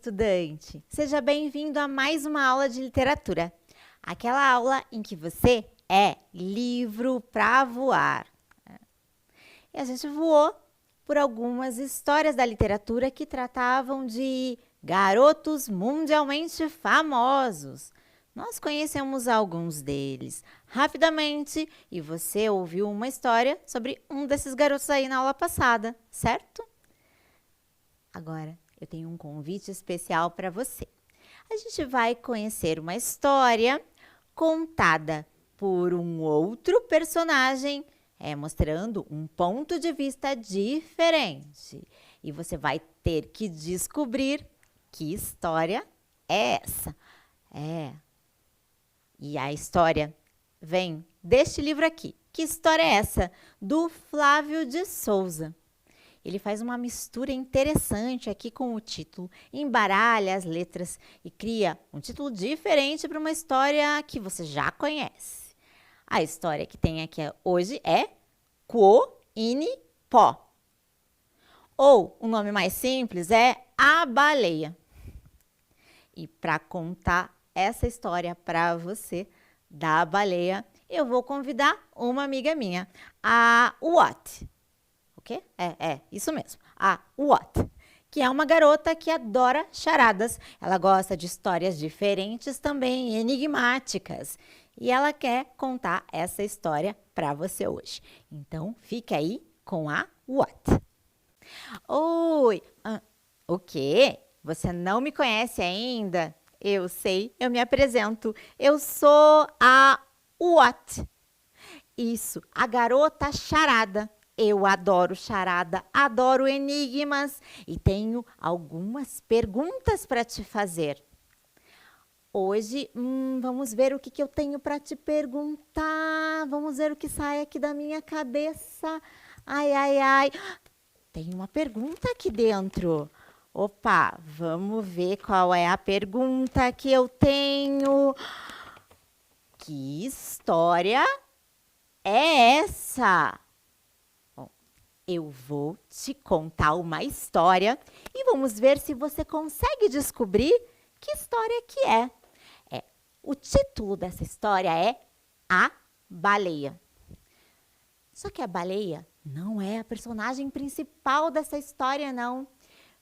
estudante! Seja bem-vindo a mais uma aula de literatura. Aquela aula em que você é livro para voar. E a gente voou por algumas histórias da literatura que tratavam de garotos mundialmente famosos. Nós conhecemos alguns deles rapidamente e você ouviu uma história sobre um desses garotos aí na aula passada, certo? Agora, eu tenho um convite especial para você. A gente vai conhecer uma história contada por um outro personagem, mostrando um ponto de vista diferente. E você vai ter que descobrir que história é essa. E a história vem deste livro aqui. Que história é essa? Do Flávio de Souza. Ele faz uma mistura interessante aqui com o título, embaralha as letras e cria um título diferente para uma história que você já conhece. A história que tem aqui hoje é Quo Ini Pó. Ou, o nome mais simples é A Baleia. E para contar essa história para você da baleia, eu vou convidar uma amiga minha, a What. Isso mesmo, a What, que é uma garota que adora charadas. Ela gosta de histórias diferentes também, enigmáticas. E ela quer contar essa história para você hoje. Então, fique aí com a What. Oi! O quê? Você não me conhece ainda? Eu sei, eu me apresento. Eu sou a What. Isso, a garota charada. Eu adoro charada, adoro enigmas e tenho algumas perguntas para te fazer. Hoje, vamos ver o que eu tenho para te perguntar. Vamos ver o que sai aqui da minha cabeça. Ai, ai, ai. Tem uma pergunta aqui dentro. Opa, vamos ver qual é a pergunta que eu tenho. Que história é essa? Eu vou te contar uma história e vamos ver se você consegue descobrir que história que é. O título dessa história é A Baleia. Só que a baleia não é a personagem principal dessa história, não.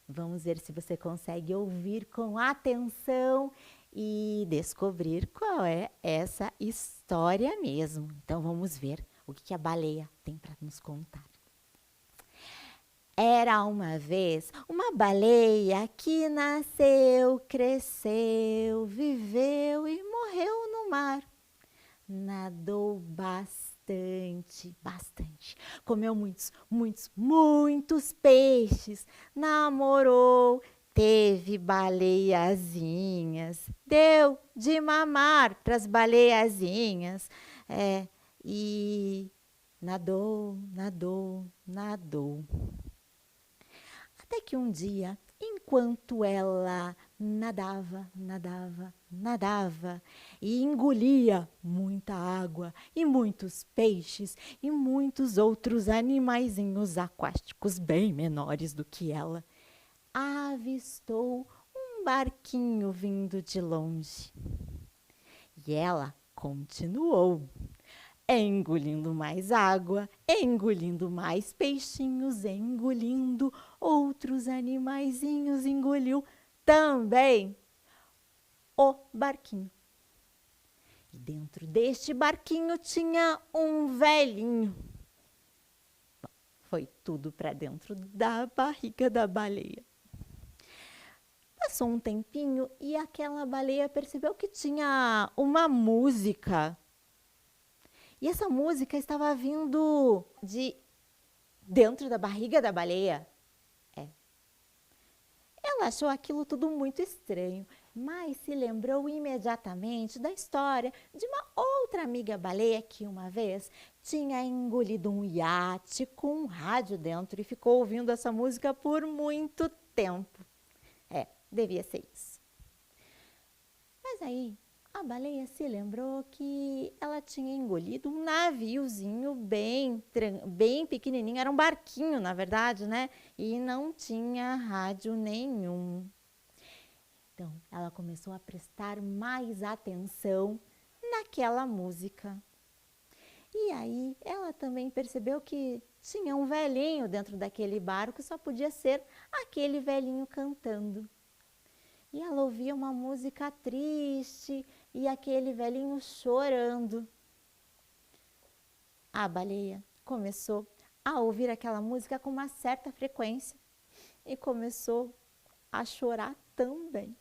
Vamos ver se você consegue ouvir com atenção e descobrir qual é essa história mesmo. Então, vamos ver o que a baleia tem para nos contar. Era uma vez uma baleia que nasceu, cresceu, viveu e morreu no mar. Nadou bastante. Comeu muitos peixes. Namorou, teve baleiazinhas. Deu de mamar para as baleiazinhas. E nadou. Até que um dia, enquanto ela nadava e engolia muita água e muitos peixes e muitos outros animaizinhos aquáticos bem menores do que ela, avistou um barquinho vindo de longe. E ela continuou engolindo mais água, engolindo mais peixinhos, engolindo outros animaizinhos, engoliu também o barquinho. E dentro deste barquinho tinha um velhinho. Foi tudo para dentro da barriga da baleia. Passou um tempinho e aquela baleia percebeu que tinha uma música. E essa música estava vindo de dentro da barriga da baleia. Ela achou aquilo tudo muito estranho, mas se lembrou imediatamente da história de uma outra amiga baleia que uma vez tinha engolido um iate com um rádio dentro e ficou ouvindo essa música por muito tempo. Devia ser isso. Mas aí a baleia se lembrou que ela tinha engolido um naviozinho bem pequenininho, era um barquinho, na verdade, né? E não tinha rádio nenhum. começou a prestar mais atenção naquela música. E aí ela também percebeu que tinha um velhinho dentro daquele barco, só podia ser aquele velhinho cantando. E ela ouvia uma música triste e aquele velhinho chorando. A baleia começou a ouvir aquela música com uma certa frequência e começou a chorar também.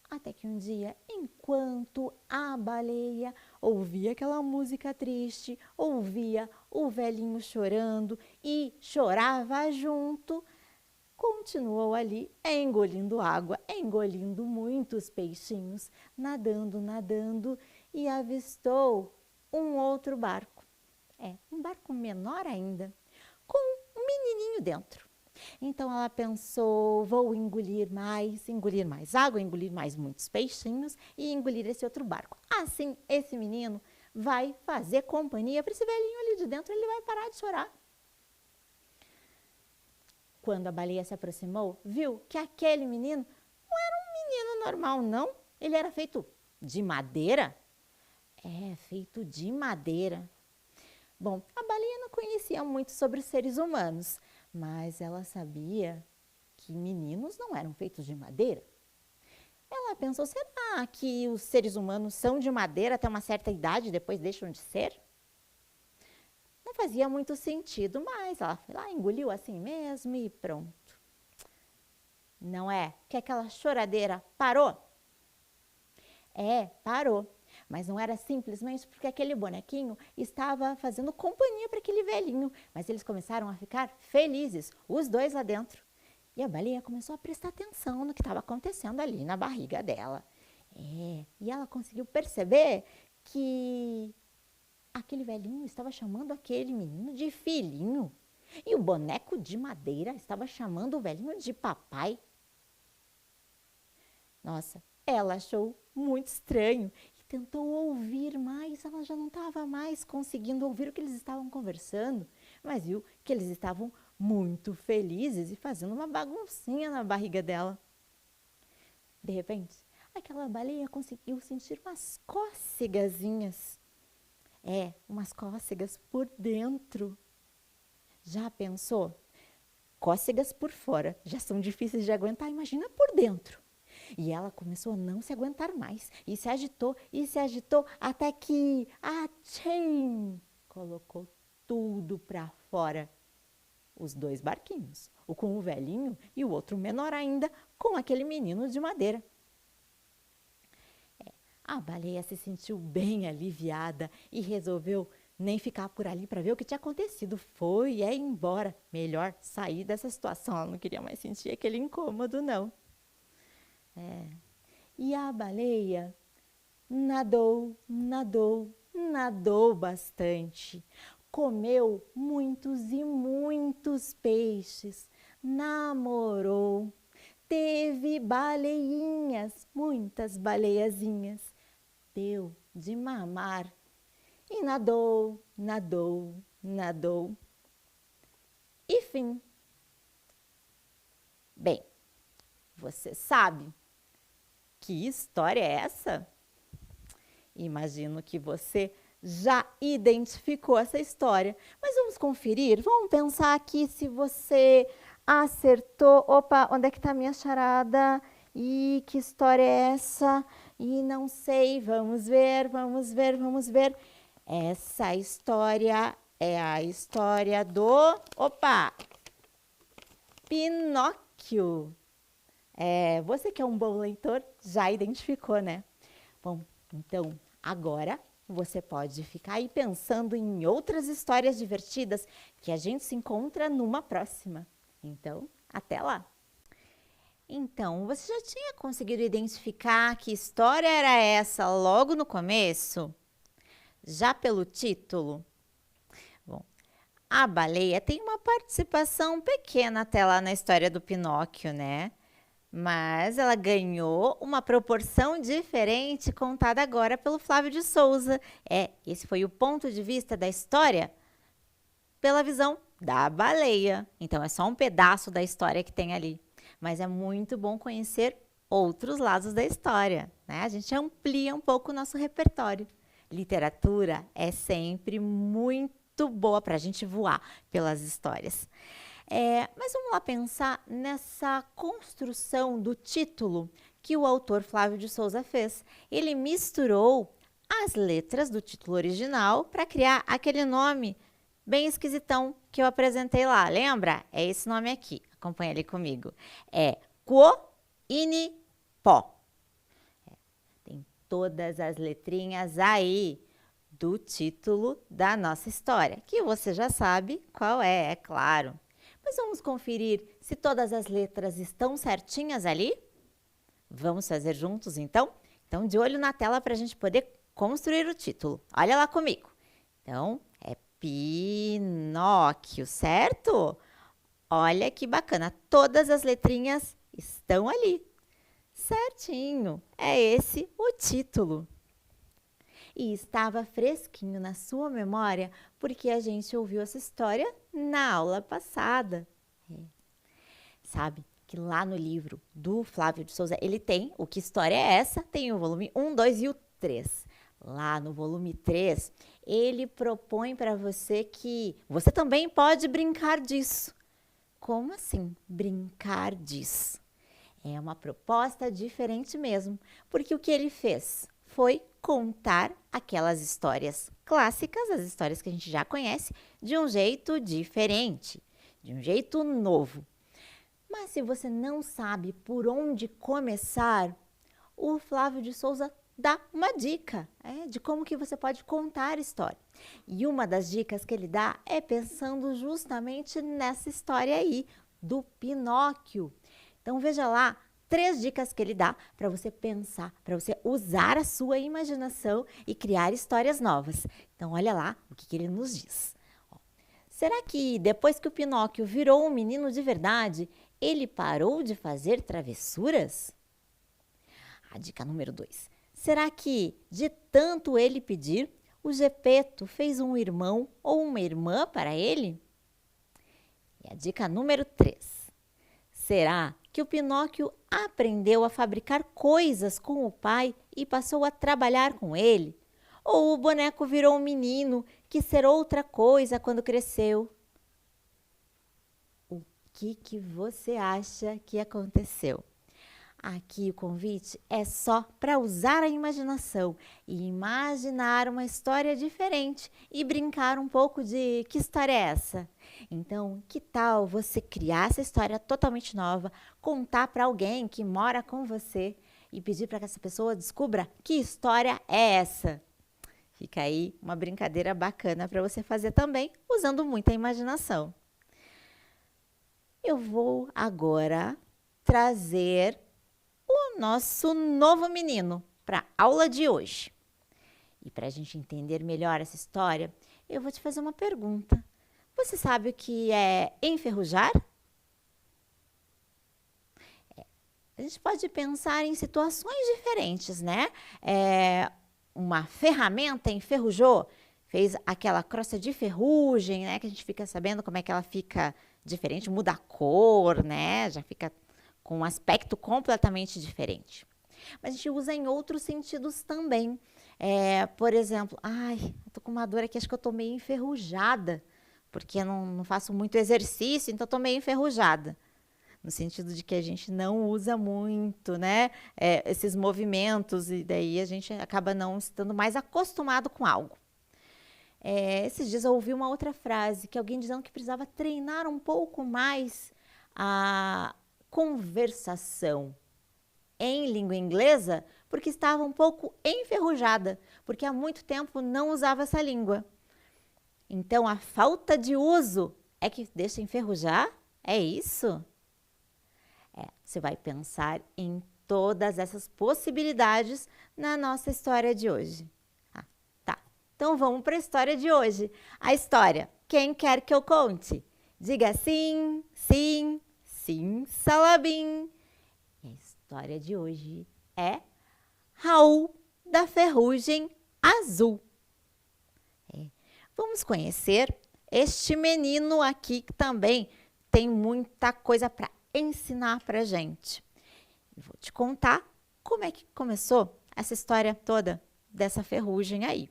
Até que um dia, enquanto a baleia ouvia aquela música triste, ouvia o velhinho chorando e chorava junto, continuou ali engolindo água, engolindo muitos peixinhos, nadando, nadando e avistou um outro barco. Um barco menor ainda, com um menininho dentro. Então ela pensou, vou engolir mais água, engolir mais muitos peixinhos e engolir esse outro barco. Assim, esse menino vai fazer companhia para esse velhinho ali de dentro, ele vai parar de chorar. Quando a baleia se aproximou, viu que aquele menino não era um menino normal, não. Ele era feito de madeira. Feito de madeira. Bom, a baleia não conhecia muito sobre os seres humanos, mas ela sabia que meninos não eram feitos de madeira. Ela pensou, será que os seres humanos são de madeira até uma certa idade e depois deixam de ser? Não fazia muito sentido, mas ela foi lá, engoliu assim mesmo e pronto. Não é que aquela choradeira parou? Parou. Mas não era simplesmente porque aquele bonequinho estava fazendo companhia para aquele velhinho. Mas eles começaram a ficar felizes, os dois lá dentro. E a baleia começou a prestar atenção no que estava acontecendo ali na barriga dela. E ela conseguiu perceber que aquele velhinho estava chamando aquele menino de filhinho. E o boneco de madeira estava chamando o velhinho de papai. Nossa, ela achou muito estranho. Tentou ouvir mais, ela já não estava mais conseguindo ouvir o que eles estavam conversando, mas viu que eles estavam muito felizes e fazendo uma baguncinha na barriga dela. De repente, aquela baleia conseguiu sentir umas cócegazinhas. Umas cócegas por dentro. Já pensou? Cócegas por fora já são difíceis de aguentar, imagina por dentro. E ela começou a não se aguentar mais e se agitou até que, atchim, colocou tudo para fora. Os dois barquinhos, o com o velhinho e o outro menor ainda, com aquele menino de madeira. A baleia se sentiu bem aliviada e resolveu nem ficar por ali para ver o que tinha acontecido. Foi embora. Melhor sair dessa situação, ela não queria mais sentir aquele incômodo, não. E a baleia nadou bastante, comeu muitos e muitos peixes, namorou, teve baleinhas, muitas baleiazinhas, deu de mamar e nadou. E fim. Bem, você sabe que história é essa? Imagino que você já identificou essa história, mas vamos conferir, vamos pensar aqui se você acertou. Opa, onde é que está a minha charada? E que história é essa? E não sei, vamos ver. Essa história é a história do, Pinóquio. Você que é um bom leitor já identificou, né? Bom, então agora você pode ficar aí pensando em outras histórias divertidas que a gente se encontra numa próxima. Então, até lá! Então, você já tinha conseguido identificar que história era essa logo no começo? Já pelo título? Bom, a baleia tem uma participação pequena até lá na história do Pinóquio, né? Mas ela ganhou uma proporção diferente contada agora pelo Flávio de Souza. Esse foi o ponto de vista da história pela visão da baleia. Então, é só um pedaço da história que tem ali. mas é muito bom conhecer outros lados da história, né? A gente amplia um pouco o nosso repertório. Literatura é sempre muito boa para a gente voar pelas histórias. Mas vamos lá pensar nessa construção do título que o autor Flávio de Souza fez. Ele misturou as letras do título original para criar aquele nome bem esquisitão que eu apresentei lá. Lembra? É esse nome aqui. Acompanha ali comigo. É Quo Ini Pó. Tem todas as letrinhas aí do título da nossa história, que você já sabe qual é claro. Mas vamos conferir se todas as letras estão certinhas ali? Vamos fazer juntos, então? Então, de olho na tela para a gente poder construir o título. Olha lá comigo. Então, é Pinóquio, certo? Olha que bacana, todas as letrinhas estão ali. Certinho, é esse o título. E estava fresquinho na sua memória porque a gente ouviu essa história na aula passada. Sabe que lá no livro do Flávio de Souza, ele tem o Que História é Essa? Tem o volume 1, 2 e o 3. Lá no volume 3, ele propõe para você que você também pode brincar disso. Como assim, brincar disso? É uma proposta diferente mesmo, porque o que ele fez foi contar aquelas histórias clássicas, as histórias que a gente já conhece, de um jeito diferente, de um jeito novo. Mas se você não sabe por onde começar, o Flávio de Souza dá uma dica de como que você pode contar a história. E uma das dicas que ele dá é pensando justamente nessa história aí, do Pinóquio. Então veja lá, 3 dicas que ele dá para você pensar, para você usar a sua imaginação e criar histórias novas. Então olha lá o que ele nos diz. Será que depois que o Pinóquio virou um menino de verdade, ele parou de fazer travessuras? A dica número 2. Será que, de tanto ele pedir, o Gepeto fez um irmão ou uma irmã para ele? E a dica número 3. Será que o Pinóquio aprendeu a fabricar coisas com o pai e passou a trabalhar com ele? Ou o boneco virou um menino, quis ser outra coisa quando cresceu? O que você acha que aconteceu? Aqui o convite é só para usar a imaginação e imaginar uma história diferente e brincar um pouco de que história é essa? Então, que tal você criar essa história totalmente nova, contar para alguém que mora com você e pedir para que essa pessoa descubra que história é essa? Fica aí uma brincadeira bacana para você fazer também, usando muita imaginação. Eu vou agora trazer o nosso novo menino para a aula de hoje. E para a gente entender melhor essa história, eu vou te fazer uma pergunta. Você sabe o que é enferrujar? A gente pode pensar em situações diferentes, né? Uma ferramenta enferrujou, fez aquela crosta de ferrugem, né? Que a gente fica sabendo como é que ela fica diferente, muda a cor, né? Já fica com um aspecto completamente diferente. Mas a gente usa em outros sentidos também. Por exemplo, eu tô com uma dor aqui, acho que eu tô meio enferrujada, porque eu não faço muito exercício, então eu tô meio enferrujada. No sentido de que a gente não usa muito, né, esses movimentos, e daí a gente acaba não estando mais acostumado com algo. Esses dias eu ouvi uma outra frase, que alguém dizendo que precisava treinar um pouco mais a conversação em língua inglesa, porque estava um pouco enferrujada, porque há muito tempo não usava essa língua. Então, a falta de uso é que deixa enferrujar? É isso? Você vai pensar em todas essas possibilidades na nossa história de hoje. Tá. Então, vamos para a história de hoje. A história, quem quer que eu conte? Diga sim, sim, sim, salabim. E a história de hoje é Raul da Ferrugem Azul. Vamos conhecer este menino aqui que também tem muita coisa para ensinar para a gente. Eu vou te contar como é que começou essa história toda dessa ferrugem aí.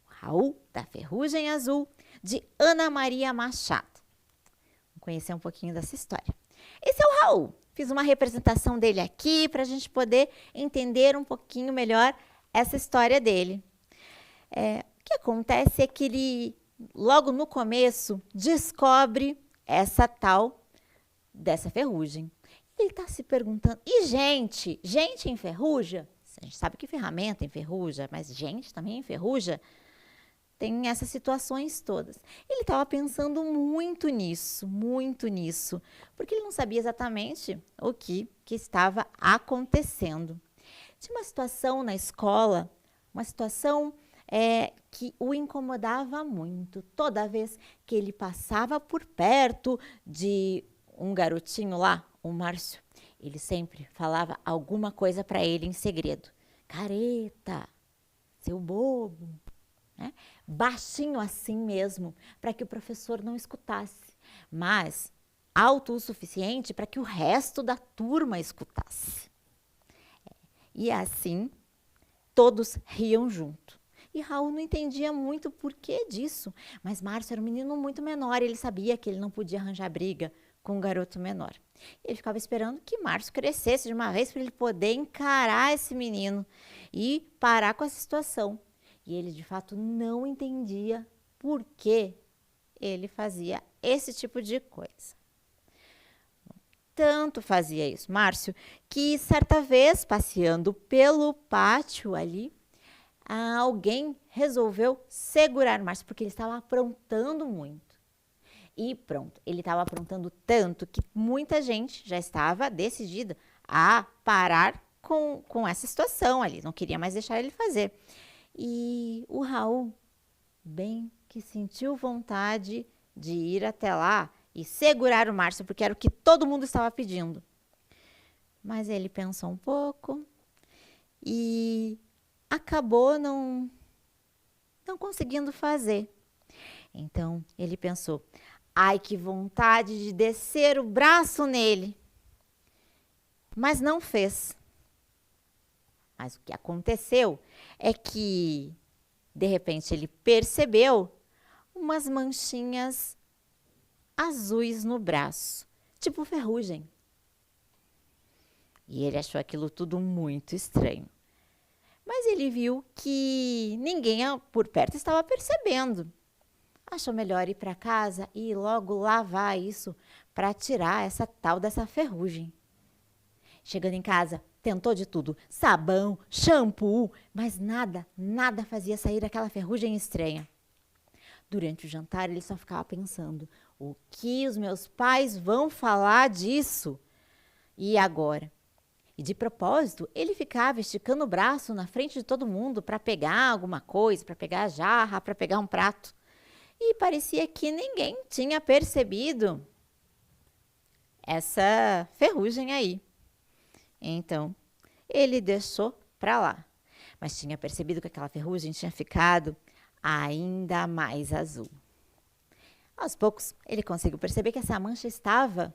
Raul da Ferrugem Azul, de Ana Maria Machado. Vamos conhecer um pouquinho dessa história. Esse é o Raul. Fiz uma representação dele aqui para a gente poder entender um pouquinho melhor essa história dele. O que acontece é que ele, logo no começo, descobre essa tal dessa ferrugem. Ele está se perguntando, e gente enferruja? A gente sabe que ferramenta enferruja, mas gente também enferruja? Tem essas situações todas. Ele estava pensando muito nisso, porque ele não sabia exatamente o que estava acontecendo. Tinha uma situação na escola, uma situação que o incomodava muito. Toda vez que ele passava por perto de um garotinho lá, o Márcio, ele sempre falava alguma coisa para ele em segredo. Careta, seu bobo. Né? Baixinho assim mesmo, para que o professor não escutasse, mas alto o suficiente para que o resto da turma escutasse. E assim, todos riam junto. E Raul não entendia muito o porquê disso, mas Márcio era um menino muito menor, ele sabia que ele não podia arranjar briga com um garoto menor. Ele ficava esperando que Márcio crescesse de uma vez para ele poder encarar esse menino e parar com essa situação. E ele, de fato, não entendia por que ele fazia esse tipo de coisa. Tanto fazia isso, Márcio, que certa vez, passeando pelo pátio ali, alguém resolveu segurar Márcio, porque ele estava aprontando muito. E pronto, ele estava aprontando tanto que muita gente já estava decidida a parar com essa situação ali, não queria mais deixar ele fazer. E o Raul, bem que sentiu vontade de ir até lá e segurar o Márcio, porque era o que todo mundo estava pedindo. Mas ele pensou um pouco e acabou não conseguindo fazer. Então, ele pensou, ai, que vontade de descer o braço nele. Mas não fez. Mas o que aconteceu é que, de repente, ele percebeu umas manchinhas azuis no braço, tipo ferrugem. E ele achou aquilo tudo muito estranho. Mas ele viu que ninguém por perto estava percebendo. Achou melhor ir para casa e logo lavar isso para tirar essa tal dessa ferrugem. Chegando em casa, tentou de tudo, sabão, shampoo, mas nada fazia sair aquela ferrugem estranha. Durante o jantar, ele só ficava pensando, o que os meus pais vão falar disso? E agora? E de propósito, ele ficava esticando o braço na frente de todo mundo para pegar alguma coisa, para pegar a jarra, para pegar um prato. E parecia que ninguém tinha percebido essa ferrugem aí. Então, ele deixou para lá. Mas tinha percebido que aquela ferrugem tinha ficado ainda mais azul. Aos poucos, ele conseguiu perceber que essa mancha estava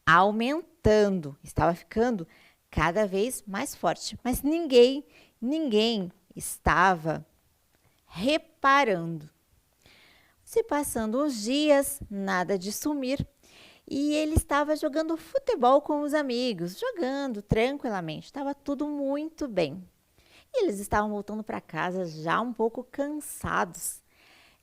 aumentando, estava ficando cada vez mais forte. Mas ninguém estava reparando. Se passando uns dias, nada de sumir. E ele estava jogando futebol com os amigos, jogando tranquilamente. Estava tudo muito bem. E eles estavam voltando para casa já um pouco cansados.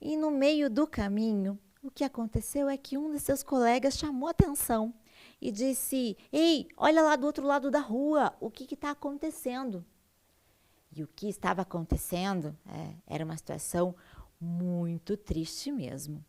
E no meio do caminho, o que aconteceu é que um de seus colegas chamou atenção e disse, ei, olha lá do outro lado da rua, o que está acontecendo? E o que estava acontecendo era uma situação muito triste mesmo.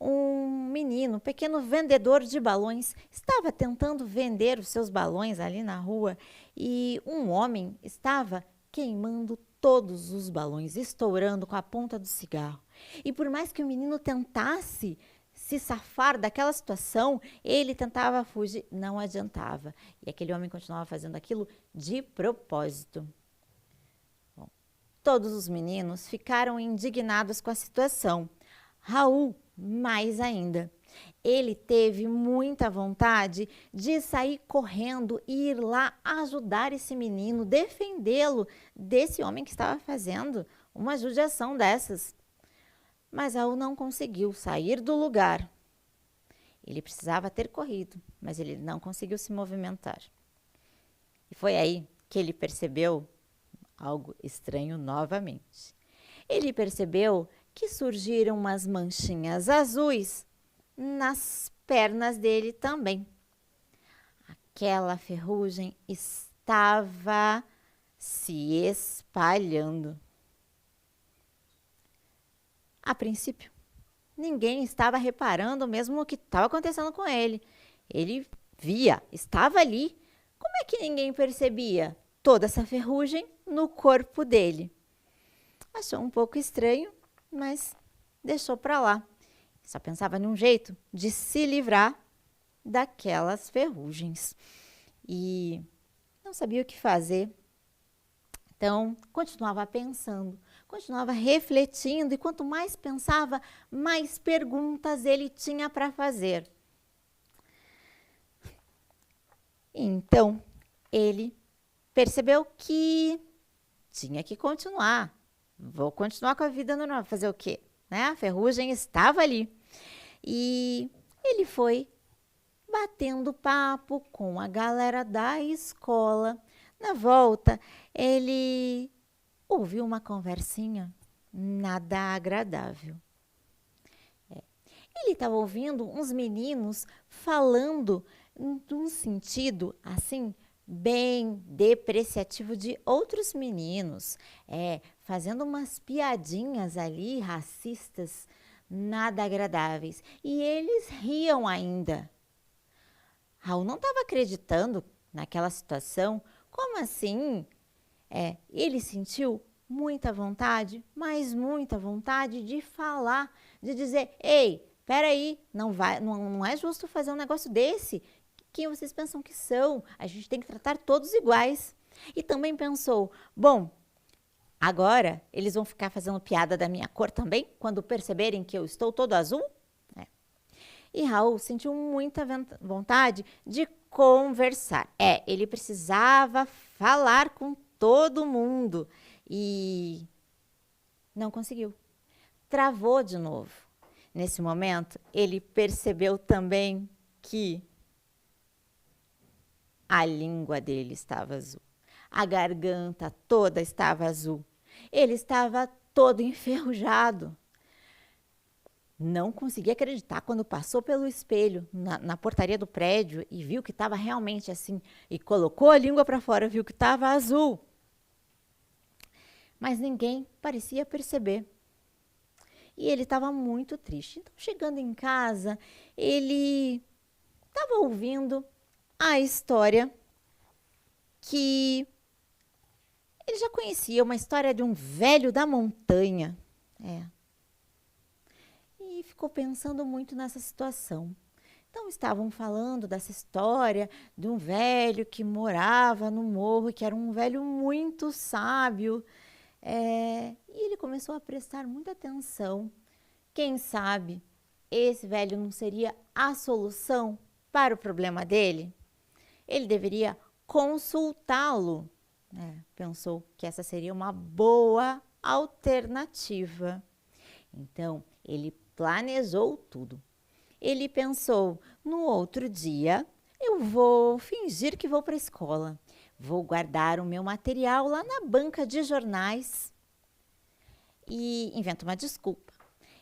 Um menino, um pequeno vendedor de balões, estava tentando vender os seus balões ali na rua e um homem estava queimando todos os balões, estourando com a ponta do cigarro. E por mais que o menino tentasse se safar daquela situação, ele tentava fugir, não adiantava. E aquele homem continuava fazendo aquilo de propósito. Bom, todos os meninos ficaram indignados com a situação. Raul, mais ainda. Ele teve muita vontade de sair correndo e ir lá ajudar esse menino, defendê-lo desse homem que estava fazendo uma judiação dessas. Mas Raul não conseguiu sair do lugar. Ele precisava ter corrido, mas ele não conseguiu se movimentar. E foi aí que ele percebeu algo estranho novamente. Ele percebeu que surgiram umas manchinhas azuis nas pernas dele também. Aquela ferrugem estava se espalhando. A princípio, ninguém estava reparando mesmo o que estava acontecendo com ele. Ele via, estava ali. Como é que ninguém percebia toda essa ferrugem no corpo dele? Achou um pouco estranho, mas deixou para lá. Só pensava num jeito de se livrar daquelas ferrugens. E não sabia o que fazer. Então, continuava pensando, continuava refletindo, e quanto mais pensava, mais perguntas ele tinha para fazer. Então, ele percebeu que tinha que continuar. Vou continuar com a vida normal, fazer o quê? Né? A ferrugem estava ali. E ele foi batendo papo com a galera da escola. Na volta, ele ouviu uma conversinha nada agradável. Ele estava ouvindo uns meninos falando num sentido assim bem depreciativo de outros meninos, fazendo umas piadinhas ali racistas, nada agradáveis. E eles riam ainda. Raul não estava acreditando naquela situação. Como assim? Ele sentiu muita vontade, mas muita vontade de falar, de dizer: ei, peraí, não é justo fazer um negócio desse. Quem vocês pensam que são? A gente tem que tratar todos iguais. E também pensou: bom, agora eles vão ficar fazendo piada da minha cor também, quando perceberem que eu estou todo azul? E Raul sentiu muita vontade de conversar. Ele precisava falar com todo mundo e não conseguiu. Travou de novo. Nesse momento, ele percebeu também que a língua dele estava azul. A garganta toda estava azul. Ele estava todo enferrujado. Não conseguia acreditar quando passou pelo espelho na portaria do prédio e viu que estava realmente assim. E colocou a língua para fora, viu que estava azul. Mas ninguém parecia perceber. E ele estava muito triste. Então, chegando em casa, ele estava ouvindo a história que ele já conhecia, uma história de um velho da montanha. E ficou pensando muito nessa situação. Então, estavam falando dessa história de um velho que morava no morro, que era um velho muito sábio. E ele começou a prestar muita atenção. Quem sabe esse velho não seria a solução para o problema dele? Ele deveria consultá-lo. Pensou que essa seria uma boa alternativa. Então, ele planejou tudo. Ele pensou: no outro dia, eu vou fingir que vou para a escola. Vou guardar o meu material lá na banca de jornais e invento uma desculpa.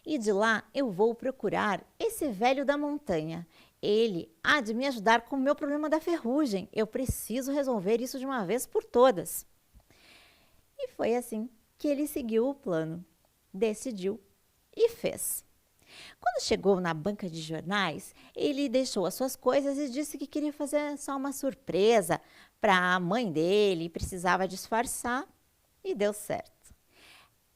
E de lá eu vou procurar esse velho da montanha. Ele há de me ajudar com o meu problema da ferrugem. Eu preciso resolver isso de uma vez por todas. E foi assim que ele seguiu o plano, decidiu e fez. Quando chegou na banca de jornais, ele deixou as suas coisas e disse que queria fazer só uma surpresa para a mãe dele, precisava disfarçar, e deu certo.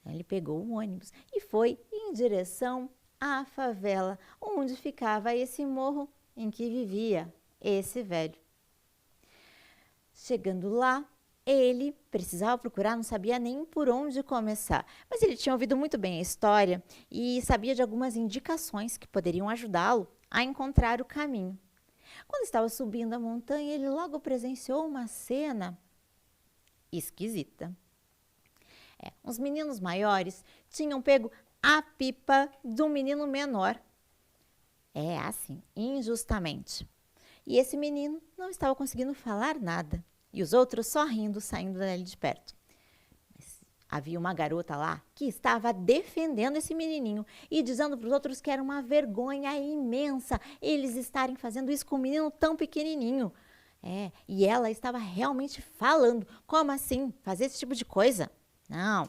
Ele pegou um ônibus e foi em direção à favela, onde ficava esse morro em que vivia esse velho. Chegando lá, ele precisava procurar, não sabia nem por onde começar, mas ele tinha ouvido muito bem a história e sabia de algumas indicações que poderiam ajudá-lo a encontrar o caminho. Quando estava subindo a montanha, ele logo presenciou uma cena esquisita. Os meninos maiores tinham pego a pipa do menino menor. Assim, injustamente. E esse menino não estava conseguindo falar nada. E os outros só rindo, saindo dali de perto. Mas havia uma garota lá que estava defendendo esse menininho e dizendo para os outros que era uma vergonha imensa eles estarem fazendo isso com um menino tão pequenininho. E ela estava realmente falando. Como assim? Fazer esse tipo de coisa? Não.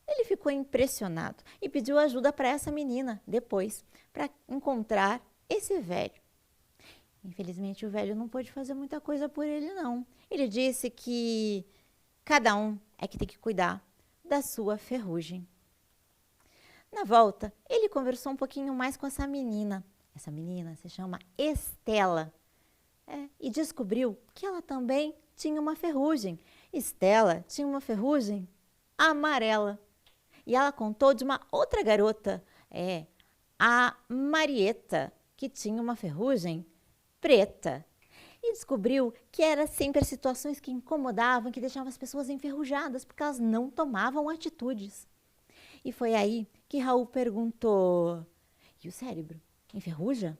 Ele ficou impressionado e pediu ajuda para essa menina depois, para encontrar esse velho. Infelizmente, o velho não pôde fazer muita coisa por ele, não. Ele disse que cada um é que tem que cuidar da sua ferrugem. Na volta, ele conversou um pouquinho mais com essa menina. Essa menina se chama Estela. E descobriu que ela também tinha uma ferrugem. Estela tinha uma ferrugem amarela. E ela contou de uma outra garota, a Marieta, que tinha uma ferrugem preta. E descobriu que eram sempre situações que incomodavam, que deixavam as pessoas enferrujadas, porque elas não tomavam atitudes. E foi aí que Raul perguntou: e o cérebro? Enferruja?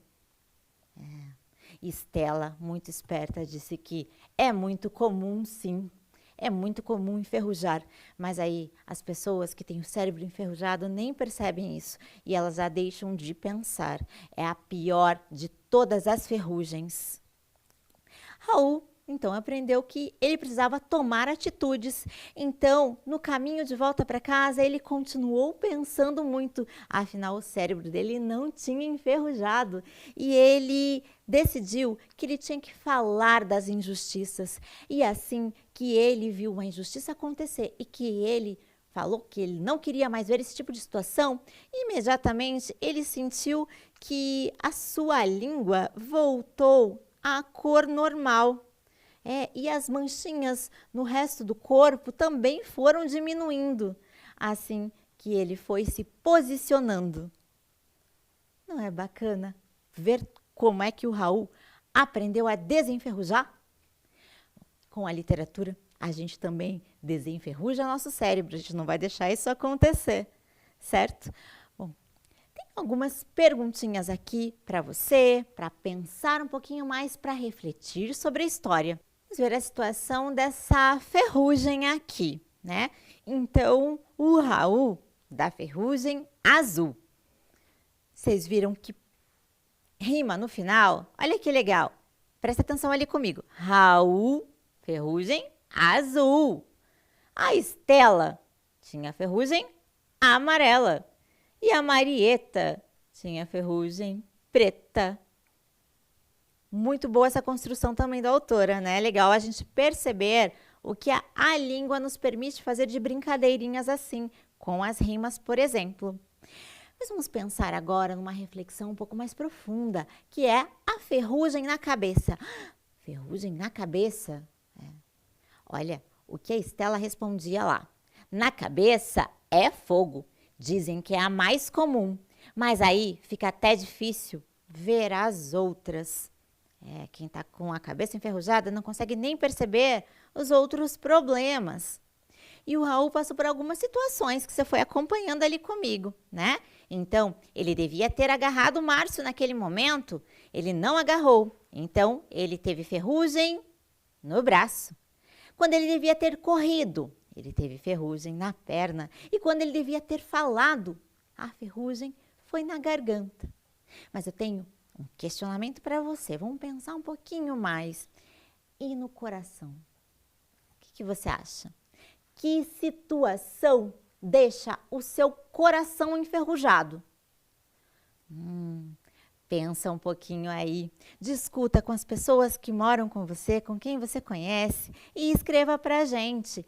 Estela, muito esperta, disse que é muito comum, sim. É muito comum enferrujar, mas aí as pessoas que têm o cérebro enferrujado nem percebem isso e elas já deixam de pensar. É a pior de todas as ferrugens. Raul, então, aprendeu que ele precisava tomar atitudes. Então, no caminho de volta para casa, ele continuou pensando muito. Afinal, o cérebro dele não tinha enferrujado. E ele decidiu que ele tinha que falar das injustiças. E assim que ele viu uma injustiça acontecer e que ele falou que ele não queria mais ver esse tipo de situação, imediatamente ele sentiu que a sua língua voltou à cor normal. E as manchinhas no resto do corpo também foram diminuindo, assim que ele foi se posicionando. Não é bacana ver como é que o Raul aprendeu a desenferrujar? Com a literatura, a gente também desenferruja nosso cérebro, a gente não vai deixar isso acontecer, certo? Bom, tem algumas perguntinhas aqui para você, para pensar um pouquinho mais, para refletir sobre a história. Vamos ver a situação dessa ferrugem aqui, né? Então, o Raul da ferrugem azul. Vocês viram que rima no final? Olha que legal. Presta atenção ali comigo. Raul, ferrugem azul. A Estela tinha ferrugem amarela. E a Marieta tinha ferrugem preta. Muito boa essa construção também da autora, né? É legal a gente perceber o que a língua nos permite fazer de brincadeirinhas assim, com as rimas, por exemplo. Mas vamos pensar agora numa reflexão um pouco mais profunda, que é a ferrugem na cabeça. Ferrugem na cabeça? Olha, o que a Estela respondia lá. Na cabeça é fogo. Dizem que é a mais comum, mas aí fica até difícil ver as outras. Quem está com a cabeça enferrujada não consegue nem perceber os outros problemas. E o Raul passou por algumas situações que você foi acompanhando ali comigo, né? Então, ele devia ter agarrado o Márcio naquele momento, ele não agarrou. Então, ele teve ferrugem no braço. Quando ele devia ter corrido, ele teve ferrugem na perna. E quando ele devia ter falado, a ferrugem foi na garganta. Mas eu tenho um questionamento para você. Vamos pensar um pouquinho mais. E no coração? O que você acha? Que situação deixa o seu coração enferrujado? Pensa um pouquinho aí. Discuta com as pessoas que moram com você, com quem você conhece e escreva para a gente.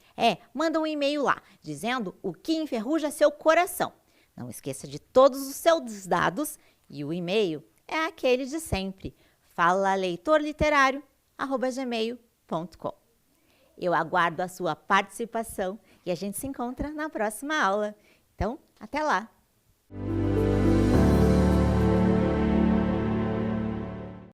Manda um e-mail lá, dizendo o que enferruja seu coração. Não esqueça de todos os seus dados e o e-mail é aquele de sempre, falaleitorliterário@gmail.com. Eu aguardo a sua participação e a gente se encontra na próxima aula. Então, até lá!